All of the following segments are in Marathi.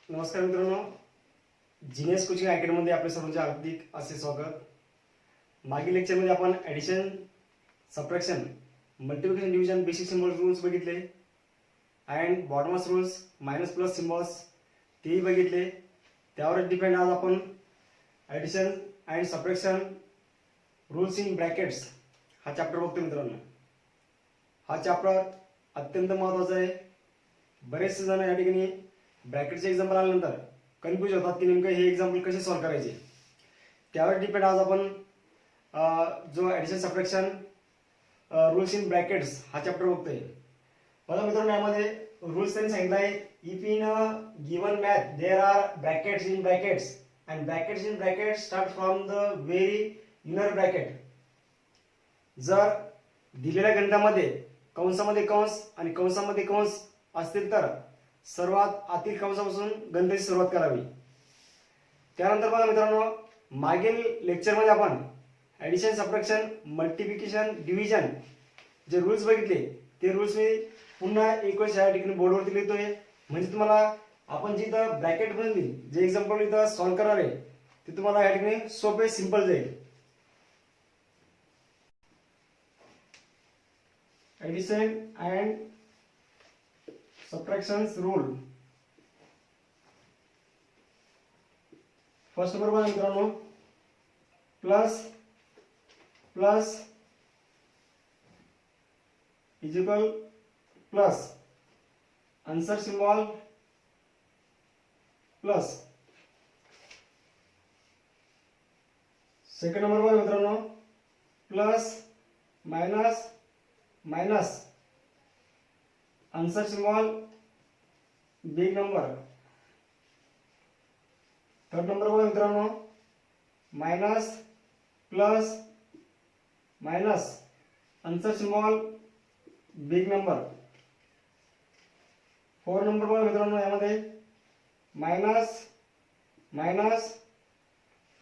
नमस्कार मित्रांनो, जीनियस कोचिंग अकॅडमीमध्ये आपले सर्वांचे हार्दिक असे स्वागत. मागील लेक्चरमध्ये आपण addition, subtraction, multiplication, division, basic symbol rules बघितले and BODMAS rules, minus plus symbols तेही बघितले. त्यावर डिपेंड आज आपण addition and subtraction rules in brackets हा चॅप्टर बघतो मित्रांनो. हा चॅप्टर अत्यंत महत्त्वाचा आहे. बरेचसे जण या ठिकाणी ब्रॅकेटचे एक्झाम्पल आल्यानंतर कन्फ्यूज होतात की नेमकं हे एक्झाम्पल कसे सॉल्व्ह करायचे. त्यावर डिपेंड आज आपण जो addition subtraction rules in brackets हा चॅप्टर बघतोय. बघा मित्रांनो, यामध्ये रूल्स त्यांनी सांगितलं आहे, if in given math there are brackets in brackets and brackets in brackets start from the very inner bracket. जर दिलेल्या गणितामध्ये कंसामध्ये कंस आणि कंसामध्ये कंस असतील तर सर्वात आतील कंसापासून गणिताची सुरुवात करावी. त्यानंतर बघा मित्रांनो, मागील लेक्चरमध्ये आपण ॲडिशन, सबट्रॅक्शन, मल्टिप्लिकेशन, डिव्हिजन जे रूल्स बघितले ते रूल्स मी पुन्हा एक वेळेस या ठिकाणी बोर्डवरती लिहितोय, म्हणजे तुम्हाला आपण जे इथं ब्रॅकेट बनवली, जे एक्झाम्पल इथं सॉल्व्ह करणार आहे ते तुम्हाला या ठिकाणी सोपे सिंपल जाईल. Addition and subtractions rule. First number बघा मित्रांनो, plus plus is equal plus, answer symbol plus. Second number बघा मित्रांनो, plus minus minus, answer symbol big number. Third number बघा मित्रांनो, minus plus minus, answer symbol big number. Four number बघा मित्रांनो, यामध्ये मायनस मायनस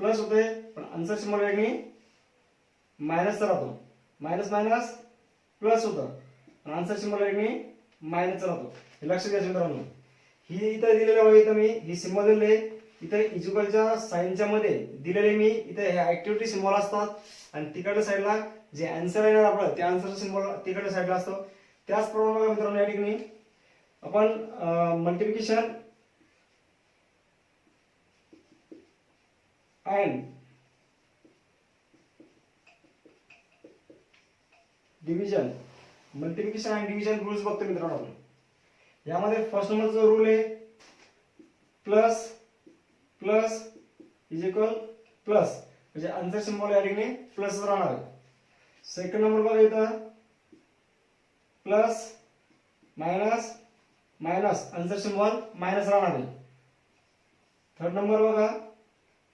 प्लस होते पण आन्सर सिम्बॉल वेगळी मायनसचा राहतो. मायनस मायनस प्लस होतं पण आन्सर सिम्बॉल वेगळी मायनसचा राहतो. हे लक्षात घ्यायचं मित्रांनो. ही इथं दिलेल्या बघा, इथं मी ही सिम्बॉल दिलेले, इथे इक्वलच्या साइनच्या मध्ये दिलेले मी इथे हे ऍक्टिव्हिटी सिम्बॉल असतात आणि तिकडच्या साईडला जे आन्सर येणार आपलं ते आन्सर सिम्बॉल तिकडच्या साईडला असतो. त्याचप्रमाणे बघा मित्रांनो, या ठिकाणी आपण multiplication and division, multiplication and division rules बघतो मित्रांनो आपण. यामध्ये फर्स्ट नंबरचा जो रूल आहे, plus plus is equal plus, म्हणजे आन्सर सिम्बॉल या ठिकाणी प्लस राहणार आहे. सेकंड नंबर बघा इथं, plus minus minus, answer symbol minus राहणार आहे. थर्ड नंबर बघा,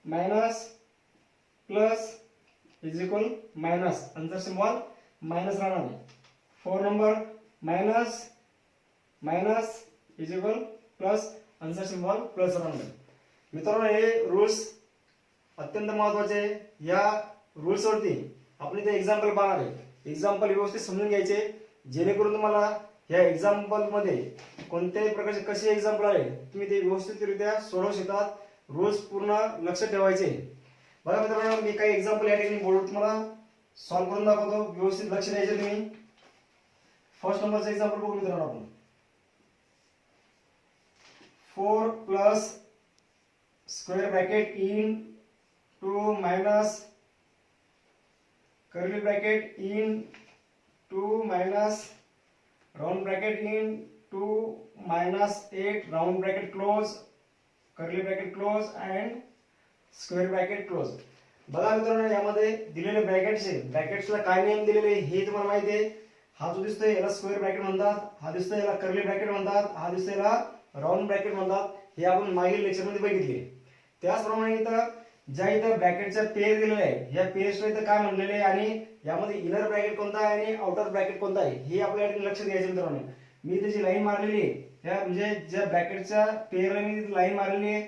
minus plus is equal minus, answer symbol minus राहणार आहे. Four number, minus minus is equal plus, answer symbol plus राहणार आहे. मित्रांनो, हे रूल्स अत्यंत महत्वाचे आहे. या रूल्स वरती आपण इथे एक्झाम्पल पाहणार आहे. एक्झाम्पल व्यवस्थित समजून घ्यायचे, जेणेकरून तुम्हाला या एक्झाम्पल मध्ये कोणत्याही प्रकारचे कसे एक्झाम्पल आले तुम्ही ते व्यवस्थितरित्या सोडवू शकतात. रूल्स पूर्ण लक्ष ठेवायचे. बघा मित्रांनो, मी काही एक्झाम्पल या ठिकाणी बोर्डवर तुम्हाला सॉल्व्ह करून दाखवतो, व्यवस्थित लक्ष द्यायचे तुम्ही. फर्स्ट नंबरचं एक्झाम्पल बघू मित्रांनो आपण. 4 plus square bracket in 2 minus curly bracket in 2 minus round bracket in 2 minus 8 round bracket close, curly bracket close and square bracket close. बघा मित्रांनो, यामध्ये दिलेले ब्रॅकेट्स आहे, ब्रॅकेट्सला काय नेम दिलेले हे तुम्हाला माहिती आहे. हा जो दिसतोय याला स्क्वेअर ब्रॅकेट म्हणतात, हा दिसतोय याला कर्ली ब्रॅकेट म्हणतात, हा दिसतोय याला राउंड ब्रॅकेट म्हणतात. हे आपण मागील लेक्चर मध्ये बघितले. त्याचप्रमाणे इथं ज्या इथं ब्रॅकेटच्या पेअर दिलेले आहे, या पेअर्सला इथं काय म्हणलेले आहे आणि यामध्ये इनर ब्रॅकेट कोणता आहे आणि आउटर ब्रॅकेट कोणता आहे हे आपल्याला लक्ष द्यायचं मित्रांनो. मी त्याची लाईन मारलेली आहे, या म्हणजे ज्या ब्रॅकेटच्या पेअरला मी लाईन मारलेली आहे,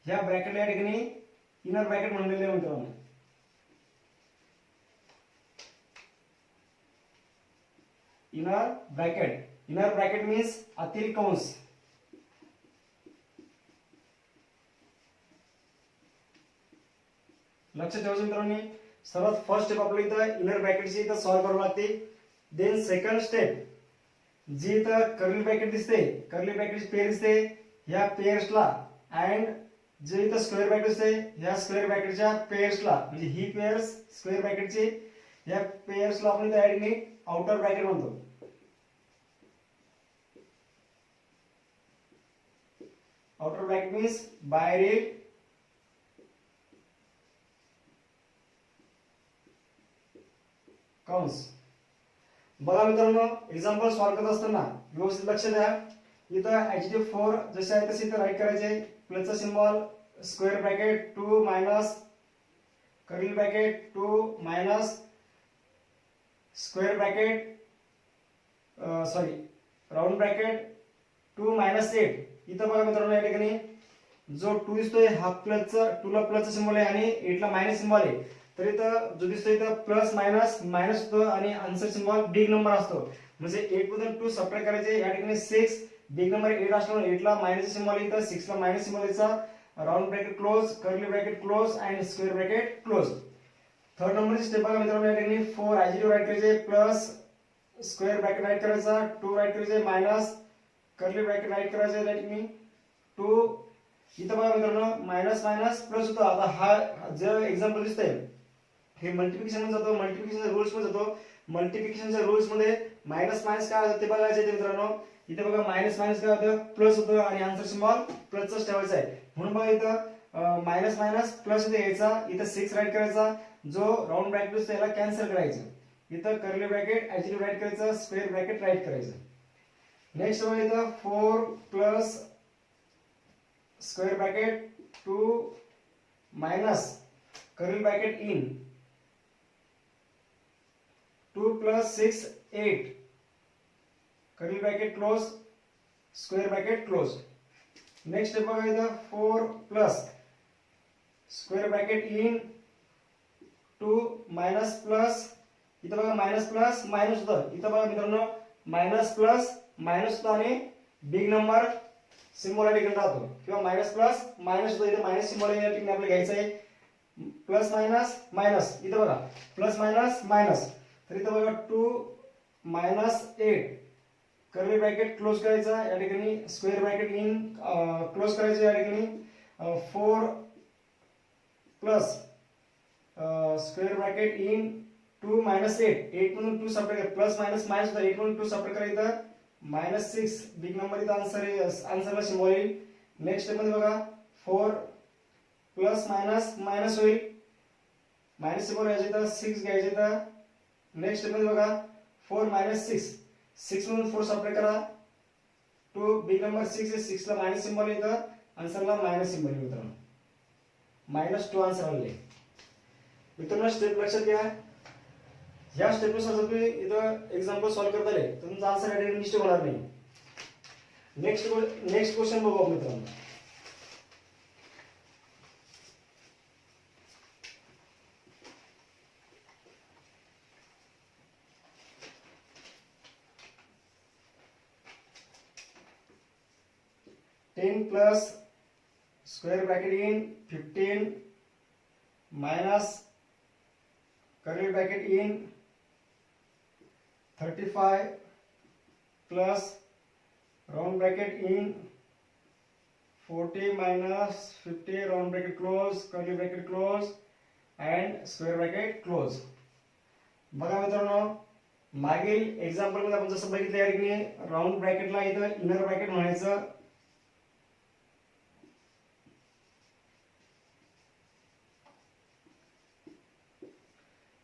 ह्या ब्रॅकेटला या ठिकाणी इनर ब्रॅकेट म्हणलेले आहे मित्रांनो. इनर ब्रॅकेट means आतील कंस. लक्षात ठेवायचं मित्रांनो, सर्वात फर्स्ट स्टेप आपल्याला इथं इनर ब्रॅकेटची इथं सॉल्व्ह करावं लागते. देन सेकंड स्टेप जी इथं कर्ली ब्रॅकेट दिसते, कर्ली ब्रॅकेटची पेअर दिसते, ह्या पेअर्सला अँड जे इथं स्क्वेअर ब्रॅकेट दिसते, ह्या स्क्वेअर ब्रॅकेटच्या पेअर्सला, म्हणजे ही पेअर्स स्क्वेअर ब्रॅकेटची, ह्या पेअर्सला आपण इथं ऍड केली आउटर ब्रॅकेट म्हणतो. आउटर ब्रॅकेट मीन्स बाहेरील कंस. बघा मित्रांनो, एक्झाम्पल सॉल्व्ह करत असताना व्यवस्थित लक्ष द्या. इथं H4 जसे आहे तसे इथं राईट करायचे. प्लसचा symbol, square bracket 2 minus curly bracket 2 minus square bracket sorry round bracket 2 minus 8. इथं बघा मित्रांनो, या ठिकाणी जो 2 दिसतोय हा प्लसचा, 2 ला प्लसचा सिम्बॉल आहे आणि 8 ला मायनस सिम्बॉल आहे. तर इथं जो दिसतोय इथं प्लस मायनस मायनस होतो आणि आन्सर सिम्बॉल बिग नंबर असतो. म्हणजे 8 मधून 2 सबट्रॅक्ट करायचे. या ठिकाणी 6 बिग नंबर 8 असल्यामुळे 8 ला मायनस सिम्बॉल येतं, 6 ला मायनस सिम्बॉल यायचा. Round bracket close, curly bracket close and square bracket close. Third नंबरची स्टेप बघा मित्रांनो, या ठिकाणी 4 H0 राईट करायचे, प्लस स्क्वेअर ब्रॅकेट राईट करायचा, 2 राईट करायचे, मायनस कर्ली ब्रॅकेट राईट करायचे. या ठिकाणी 2 इथं बघा मित्रांनो मायनस मायनस प्लस होतो. आता हा जे एक्झाम्पल दिसतंय हे मल्टिप्लिकेशन मध्ये जातो, मल्टिप्लिकेशनच्या रूल्स मध्ये जातो. मल्टिप्लिकेशनच्या रूल्स मध्ये मायनस मायनस काय होतं ते बघायचं मित्रांनो. इथे बघा मायनस मायनस काय होतं, प्लस होतं आणि आन्सर सिम्बॉल प्लसच ठेवायचा आहे. म्हणून बघा इथं मायनस मायनस प्लस इथे यायचा, इथं 6 राईट करायचा, जो राऊंड ब्रॅकेट असतो याला कॅन्सल करायचं. इथं कर्ली ब्रॅकेट H0 राईट करायचं, स्क्वेअर ब्रॅकेट राईट करायचं. नेक्स्ट बघा इथं 4 plus square bracket 2 minus curly bracket in 2 plus 6 8 curly bracket close, square bracket close. Next step बघा इथं 4 plus square bracket in 2 minus plus, इथं बघा मायनस प्लस मायनस होतं. इथं बघा मित्रांनो मायनस प्लस मायनस होतं आणि बिग नंबर सिम्बॉल या ठिकाणी राहतो, किंवा मायनस प्लस मायनस होतं. इथं मायनस सिम्बॉल या ठिकाणी आपल्याला घ्यायचं आहे. प्लस मायनस मायनस, इथं बघा प्लस मायनस मायनस. तर इथं बघा 2 मायनस 8 कर्ली ब्रॅकेट क्लोज करायचा, या ठिकाणी स्क्वेअर ब्रॅकेट इन क्लोज करायचं. या ठिकाणी 4 plus square bracket in 2 minus 8 8 मधून 2 सबट्रॅक्ट, प्लस मायनस मायनस होता, 8 मधून 2 सबट्रॅक्ट करायचं, मायनस 6 बिग नंबर इथं आन्सरला सिम्बॉल येईल. नेक्स्ट स्टेप मध्ये बघा 4 प्लस मायनस मायनस होईल, मायनस सिम्बॉल घ्यायचे तर 6 घ्यायचे. तर नेक्स्ट स्टेप मध्ये बघा 4 मायनस 6 6 मधून 4 सबट्रॅक्ट करा, 2 बिग नंबर 6 आहे, 6 ला मायनस सिम्बॉल येतं, आन्सरला मायनस सिम्बॉल येईल मित्रांनो, -2 आन्सर आले. मित्रांनो स्टेप लक्षात घ्या. या स्टेपनुसार जर तुम्ही इथं एक्झाम्पल सॉल्व्ह करता आले तर तुमचा आन्सर या मिस्टेक होणार नाही. नेक्स्ट क्वेश्चन बघू मित्रांनो. Ten plus square bracket in 15 minus curly bracket in 35 plus round bracket in 40 minus 50 round bracket close, curly bracket close and square bracket close. बघा मित्रांनो, मागील एक्झाम्पल मध्ये आपण जसं बघितलं या ठिकाणी राउंड ब्रॅकेटला इथं इनर ब्रॅकेट म्हणायचं.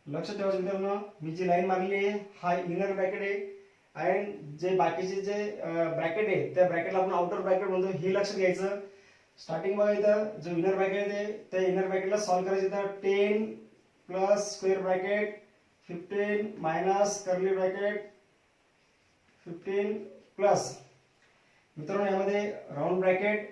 लक्षात ठेवायचं मित्रांनो, मी जी लाईन मारली आहे हा इनर ब्रॅकेट आहे आणि जे बाकीचे जे ब्रॅकेट आहे त्या ब्रॅकेटला आपण आउटर ब्रॅकेट म्हणतो, हे लक्षात घ्यायचं. स्टार्टिंग बघा इथं जो इनर ब्रॅकेट आहे त्या इनर ब्रॅकेटला सॉल्व्ह करायचं. इथं 10 plus square bracket 15 minus curly bracket 15 plus मित्रांनो यामध्ये round bracket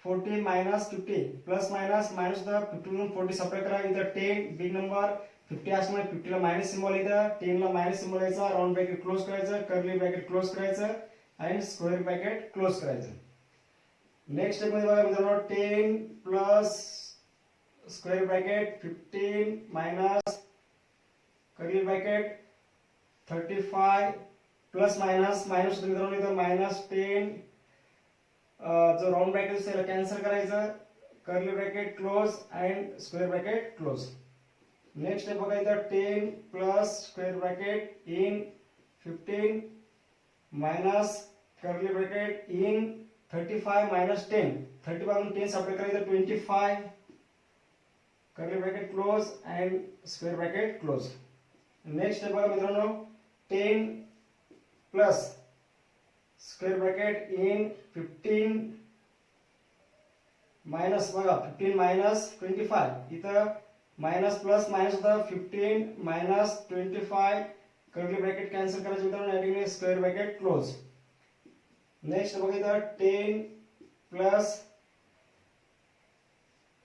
40 minus 50 plus minus minus होतं, 50 मधून 40 सबट्रॅक्ट करा. इथं 10 बिग नंबर 50 असल्यामुळे 50 ला मायनस सिम्बॉल येतं, 10 ला मायनस सिम्बॉल यायचा, राउंड ब्रॅकेट क्लोज करायचं, कर्ली ब्रॅकेट क्लोज करायचं आणि स्क्वेअर ब्रॅकेट क्लोज करायचं. नेक्स्ट स्टेप मध्ये बघा मित्रांनो 10 plus square bracket 15 minus curly bracket 35 plus minus minus मित्रांनो इथं -10 जो राउंड ब्रॅकेट असेल कॅन्सल करायचं curly bracket close and square bracket close. Next आहे बघा इथं 10 plus square bracket in 15 minus curly bracket in 35 minus 10 35 मधून 10 सेपरेट करायचं 25 curly bracket close and square bracket close. Next आहे बघा मित्रांनो 10 plus square bracket in 15 minus बघा 15 मायनस 25 इथं मायनस प्लस मायनस होता 15 मायनस 25 कर्ली ब्रॅकेट कॅन्सल करायचं मित्रांनो या ठिकाणी स्क्वेअर ब्रॅकेट क्लोज. नेक्स्ट बघा इथं 10 plus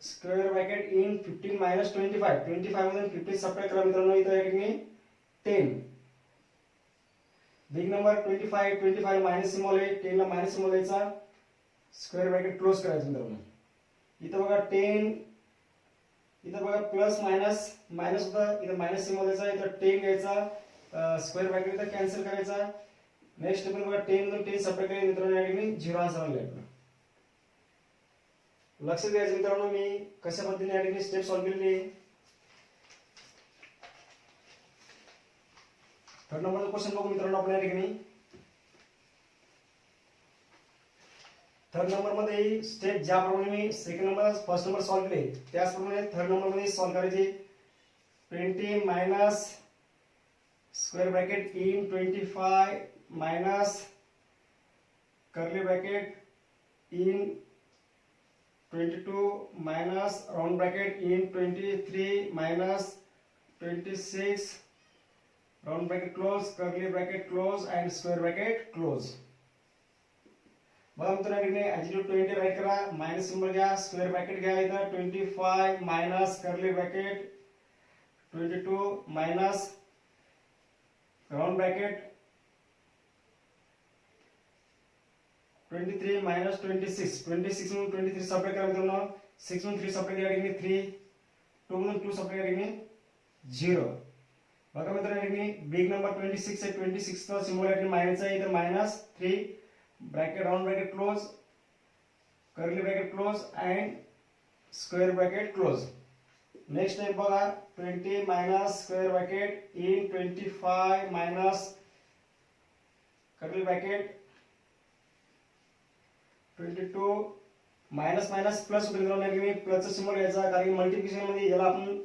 square bracket in 15 minus 25 25 मधून 15 सबट्रॅक्ट करा मित्रांनो इथं या ठिकाणी 10 बिग नंबर 25 मायनस सिम्बॉल आहे 10 ला मायनस सिम्बॉल यायचा स्क्वेअर ब्रॅकेट क्लोज करायचं मित्रांनो. इथं बघा 10 इथं बघा प्लस मायनस मायनस होता इथं मायनस सिम्बॉल यायचा इथं 10 घ्यायचा स्क्वेअर ब्रॅकेट इथं कॅन्सल करायचा. नेक्स्ट पण बघा 10 मधून 10 सबट्रॅक्ट केले मित्रांनो या ठिकाणी 0 आन्सर आले. लक्ष द्यायचं मित्रांनो मी कशा पद्धतीने या ठिकाणी स्टेप सॉल्व्ह केलेली आहे. थर्ड नंबरचा क्वेश्चन बघू मित्रांनो आपण या ठिकाणी. थर्ड नंबर मध्ये स्टेप ज्याप्रमाणे मी second number first number solve केले त्याचप्रमाणे थर्ड नंबर मध्ये सॉल्व्ह करायचे. 20 minus square bracket in 25 minus curly bracket in 22 minus round bracket in 23 minus 26 round bracket close curly bracket close and square bracket close. बघा मित्रांनो या ठिकाणी ऍडजेक्टिव्ह 20 राईट करा मायनस सिम्बॉल घ्या स्क्वेअर ब्रॅकेट घ्या इथं 25 minus curly bracket 22 minus round bracket 23 minus 26 26 मधून 23 सबट्रॅक्ट करा मित्रांनो 6 मधून 3 सबट्रॅक्ट या ठिकाणी 3 2 मधून 2 सबट्रॅक्ट या ठिकाणी 0. बघा मित्रांनो या ठिकाणी बिग नंबर 26 आहे 26 चा सिम्बॉल या ठिकाणी मायनस आहे इथं -3 bracket round bracket close curly bracket close and square bracket close. Next आहे बघा 20 minus square bracket in 25 minus curly bracket 22 minus minus plus होते मित्रांनो या ठिकाणी प्लसचा सिम्बॉल घ्यायचा कारण मल्टिप्लिकेशन मध्ये याला आपण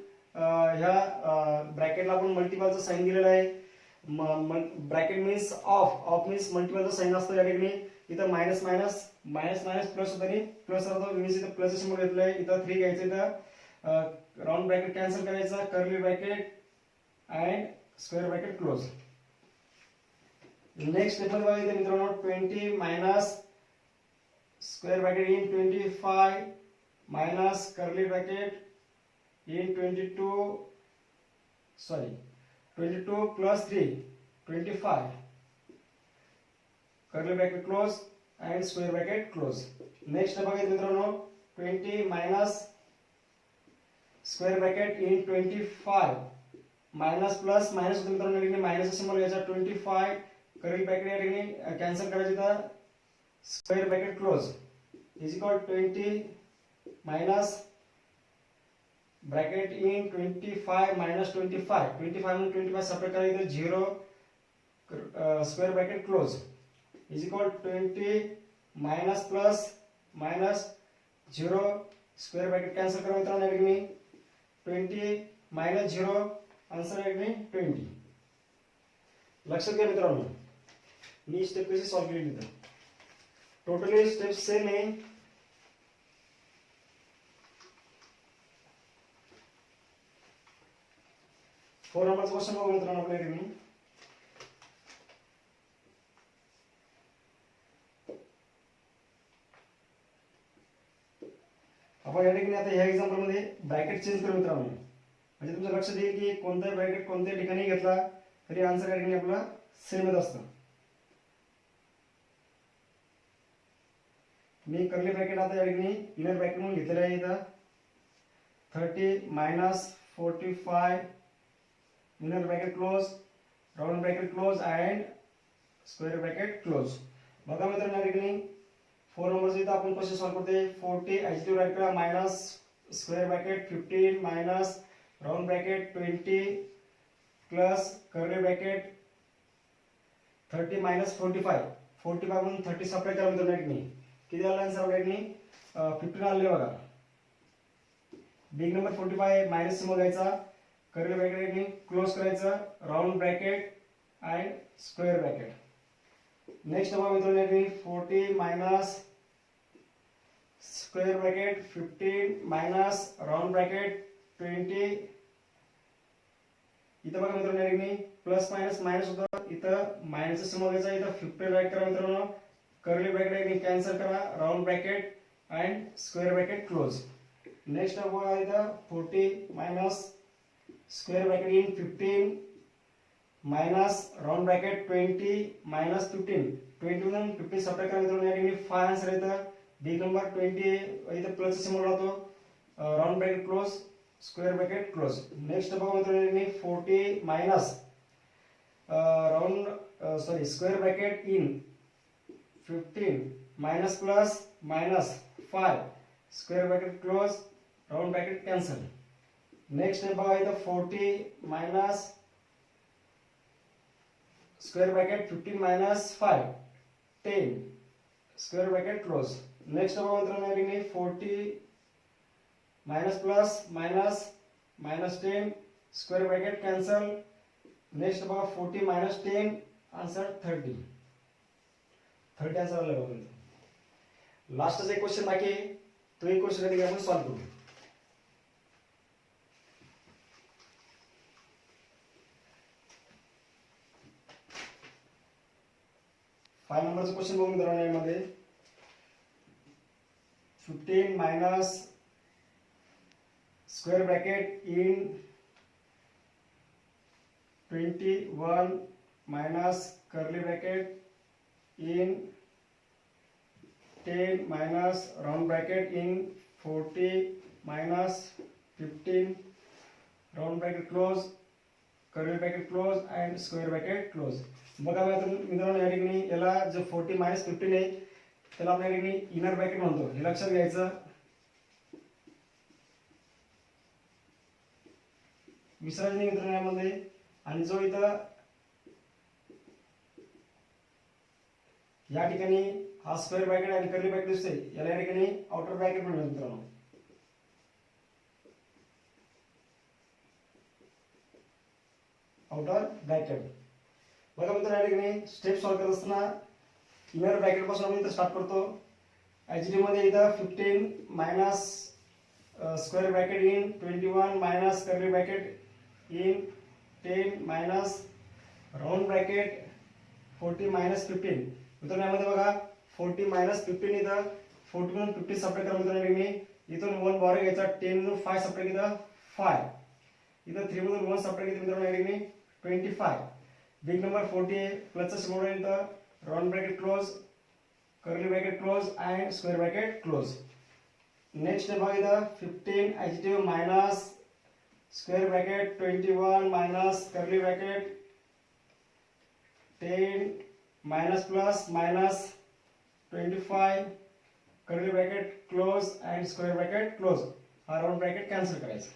ह्या ब्रॅकेटला आपण मल्टिपलचा साइन दिलेला आहे. ब्रॅकेट मीन्स ऑफ मीन्स मल्टिपलचा साइन असतो या ठिकाणी इथं minus minus minus minus plus होतं आणि प्लस राहतो मीन्स इथं प्लस सिम्बॉल घेतलं आहे इथं 3 घ्यायचं इथं राउंड ब्रॅकेट कॅन्सल करायचा curly bracket and square bracket close. Next step मध्ये बघा इथे मित्रांनो 20 minus square bracket in 25 minus curly bracket in 22 plus 3 25 curly bracket close and square bracket close. Next बघा मित्रांनो 20 minus square bracket in 25 minus plus minus होतं मित्रांनो या ठिकाणी मायनस सिम्बॉल घ्यायचा 25 कर्ली ब्रॅकेट या ठिकाणी कॅन्सल करायचं तर square bracket close is equal 20 minus bracket in 25 minus 25 25 मधून 25 सेपरेट करायचं 0 square bracket close is equal 20 minus plus minus 0 square bracket cancel करा मित्रांनो या ठिकाणी 20 मायनस 0 आन्सर या ठिकाणी 20. लक्षात घ्या मित्रांनो मी स्टेप कशी सॉल्व्ह केली इथं टोटली स्टेप सेम आहे. फोर नंबरचा क्वेश्चन बघू मित्रांनो आपल्या ठिकाणी. आपण या ठिकाणी आता ह्या एक्झाम्पल मध्ये ब्रॅकेट चेंज करू मित्रांनो म्हणजे तुमचं लक्षात येईल की कोणता ब्रॅकेट कोणत्या ठिकाणी घेतला तरी आन्सर या ठिकाणी आपला सेमच असतं. मी कर्ली ब्रॅकेट आता या ठिकाणी इनर ब्रॅकेट म्हणून घेतलेला आहे इथं 30 minus 45 inner bracket close, round bracket close and square bracket close. बघा मित्रांनो या ठिकाणी 4 नंबरचा इथं आपण क्वेश्चन सॉल्व करतोय. 40 ऍडजेटिव्ह राईट करा minus square bracket 15 minus round bracket 20 plus curly bracket 30 minus 45 म्हणून 30 सबट्रॅक्ट करा मित्रांनो. या ठिकाणी किती आला आन्सर आपल्या ठिकाणी 15 आले बघा. बिग नंबर 45 मायनस सिम्बॉल घ्यायचा, कर्ली ब्रॅकेट क्लोज करायचं, राउंड ब्रॅकेट आणि स्क्वेअर ब्रॅकेट. नेक्स्ट बघा मित्रांनो या ठिकाणी 40 minus square bracket 15 minus round bracket 20. इथं बघा मित्रांनो या ठिकाणी प्लस मायनस मायनस होतं, इथं मायनसचा सिम्बॉल घ्यायचा, इथं 15 राईट करा मित्रांनो. कर्ली ब्रॅकेट कॅन्सल करा, round bracket and square bracket close. Next बघा इथं 40 minus square bracket in 15 minus round bracket 20 minus 15. 20 मधून 15 सबट्रॅक्ट करा मित्रांनो. या ठिकाणी 5 आन्सर येतं. बिग नंबर 20 इथं प्लस सिम्बॉल राहतो, round bracket close, square bracket close. Next बघा मित्रांनो 40 minus square bracket in 15 minus plus minus 5 square bracket close, round bracket cancel. Next बघा इथं 40 minus square bracket 15 minus 5 10 square bracket close. Next बघा मित्रांनो या ठिकाणी 40 minus plus minus minus 10 square bracket cancel. Next बघा 40 मायनस 10 आन्सर 30 आन्सर आलं बघा. लास्टचा एक क्वेश्चन बाकी आहे, तो एक क्वेश्चन कधी आपण सॉल्व करू. फाइव नंबरचा क्वेश्चन बघून मित्रांनो यामध्ये 15 minus square bracket in 21 minus curly bracket in 10 minus round bracket in 40 minus 15 round bracket close, curly bracket close and square bracket close. बघा मित्रांनो या ठिकाणी याला जो 40 मायनस 15 आहे त्याला आपण या ठिकाणी इनर ब्रॅकेट म्हणतो, हे लक्षात घ्यायचं. विसरायचं नाही मित्रांनो यामध्ये. आणि जो इथं या ठिकाणी हा स्क्वेअर ब्रॅकेट आणि कर्ली ब्रॅकेट दिसतोय याला या ठिकाणी आउटर ब्रॅकेट म्हणतात मित्रांनो. Outer bracket. बघा मित्रांनो या ठिकाणी स्टेप सॉल्व करत असताना इनर ब्रॅकेट पासून आपण इथं स्टार्ट करतो. ऍक्च्युअली मध्ये इथं 15 minus square bracket in 21 minus curly bracket in 10 minus round bracket 40 minus 15. मित्रांनो यामध्ये बघा 40 मायनस 15 इथं 40 मधून 15 सबट्रॅक्ट करा मित्रांनो. इथून 1 बाहेर घ्यायचा, 10 मधून 5 सबट्रॅक्ट इथं 5, इथं 3 मधून 1 सबट्रॅक्ट इथं मित्रांनो या ठिकाणी 25. बिग नंबर 40 प्लसचा सिम्बॉल इथं, round bracket close, curly bracket close and square bracket close. Next बघा इथं 15 adjective minus square bracket 21 minus curly bracket 10 minus plus minus 25 curly bracket close and square bracket close, हा राउंड ब्रॅकेट कॅन्सल करायचा.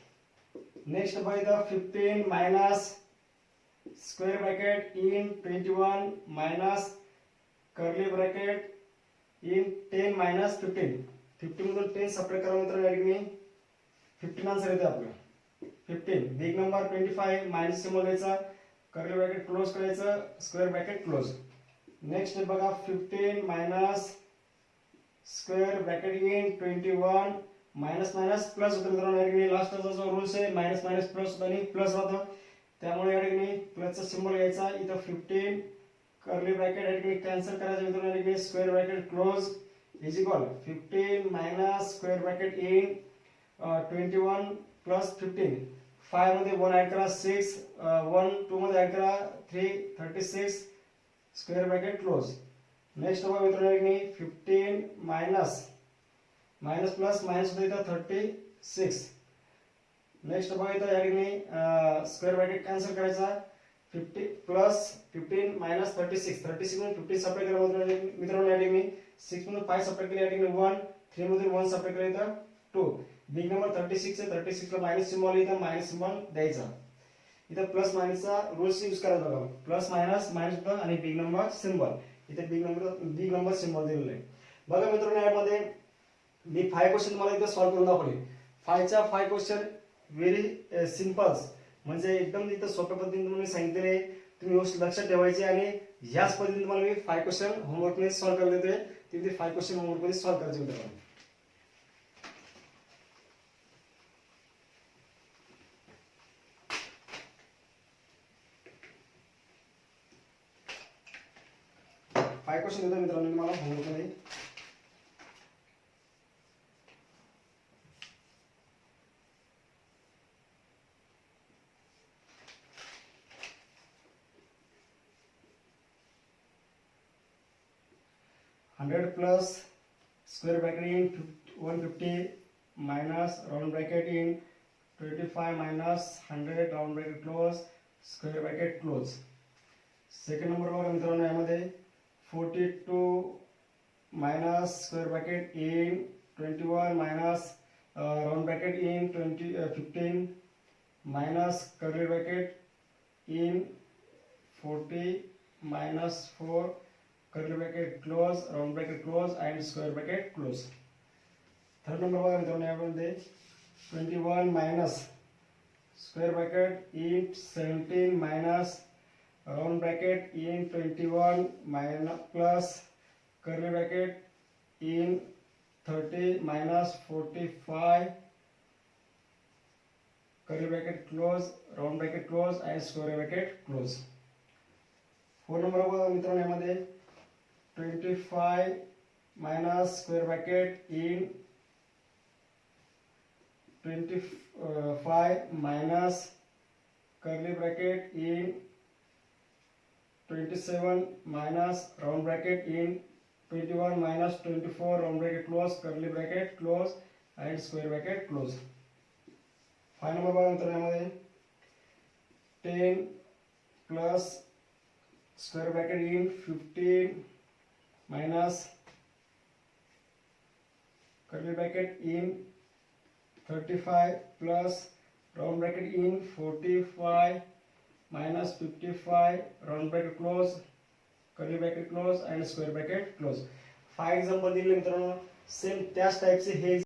नेक्स्ट बघा इथं 15 minus square bracket in 21 minus curly bracket in 10 minus 15. 15 मधून 10 सबट्रॅक्ट करा मित्रांनो या ठिकाणी 15 आन्सर येते आपलं. 15 बिग नंबर 25 मायनस सिम्बॉल घ्यायचा, कर्ली ब्रॅकेट क्लोज करायचं, स्क्वेअर ब्रॅकेट क्लोज. नेक्स्ट बघा 15 minus square bracket in 21 minus minus plus होतं मित्रांनो. या ठिकाणी लास्टचा जो रूल्स आहे मायनस मायनस प्लस आणि प्लस राहतो, त्यामुळे या ठिकाणी प्लसचा सिम्बॉल घ्यायचा, इथं 15 कर्ली ब्रॅकेट या ठिकाणी कॅन्सल करायचं मित्रांनो. या ठिकाणी square bracket close is equal 15 minus square bracket in 21 plus 15. 5 मध्ये 1 ऍड करा 6, 1 2 मध्ये ऍड करा 3, 36 स्क्वेअर ब्रॅकेट क्लोज. नेक्स्ट बघा मित्रांनो या ठिकाणी 15 मायनस मायनस प्लस मायनस होतं इथं 36 नेक्स्ट बघा इथं या ठिकाणी स्क्वेअर ब्रॅकेट कॅन्सल करायचा 50 प्लस 15 मायनस 36 36 मधून 15 सबट्रॅक्ट केलं मित्रांनो या ठिकाणी 6 मधून 5 सबट्रॅक्ट केलं या ठिकाणी 1 3 मधून 1 सबट्रॅक्ट केलं इथं 2 बिग नंबर 36 आहे 36 ला मायनस सिम्बॉल इथं मायनस सिम्बॉल द्यायचा इथं प्लस मायनसचा रूल्स यूज करायचा बघा प्लस मायनस मायनस होतं आणि बिग नंबर सिम्बॉल इथे बिग नंबर सिम्बॉल दिलेलं आहे बघा मित्रांनो यामध्ये मी 5 क्वेश्चन तुम्हाला इथे सॉल्व्ह करून दाखवले 5च्या 5 क्वेश्चन व्हेरी सिंपल्स म्हणजे एकदम इथं सोप्या पद्धतीने तुम्हाला सांगितलेले तुम्ही व्यवस्थित लक्षात ठेवायचे आणि याच पद्धतीने तुम्हाला मी 5 क्वेश्चन होमवर्क मध्ये सॉल्व्ह करायला देतोय तुम्ही 5 क्वेश्चन होमवर्क मध्ये सॉल्व्ह करायचे होते 5 क्वेश्चन देतो मित्रांनो तुम्हाला होमवर्क मध्ये 100 plus square bracket in 150 minus round bracket in 25 minus 100 round bracket close square bracket close. Second number बघा मित्रांनो यामध्ये 42 minus square bracket in 21 minus round bracket in 15 minus curly bracket in 40 minus 4 curly bracket close round bracket close and square bracket close. Third number बघा मित्रांनो यामध्ये 21 minus square bracket in 17 minus round bracket in 21 minus plus curly bracket in 30 minus 45 curly bracket close round bracket close and square bracket close. Four number बघा मित्रांनो यामध्ये 25 minus square bracket in 25 minus curly bracket in 27 minus round bracket in 21 minus 24 round bracket close curly bracket close and square bracket close. 5 number बघा मित्रांनो यामध्ये 10 plus square bracket in 15 minus curly bracket in 35 plus round bracket in 45 minus 55 round bracket close curly bracket close and square bracket close. 5 example दिले मित्रांनो सेम त्याच टाइपचे हे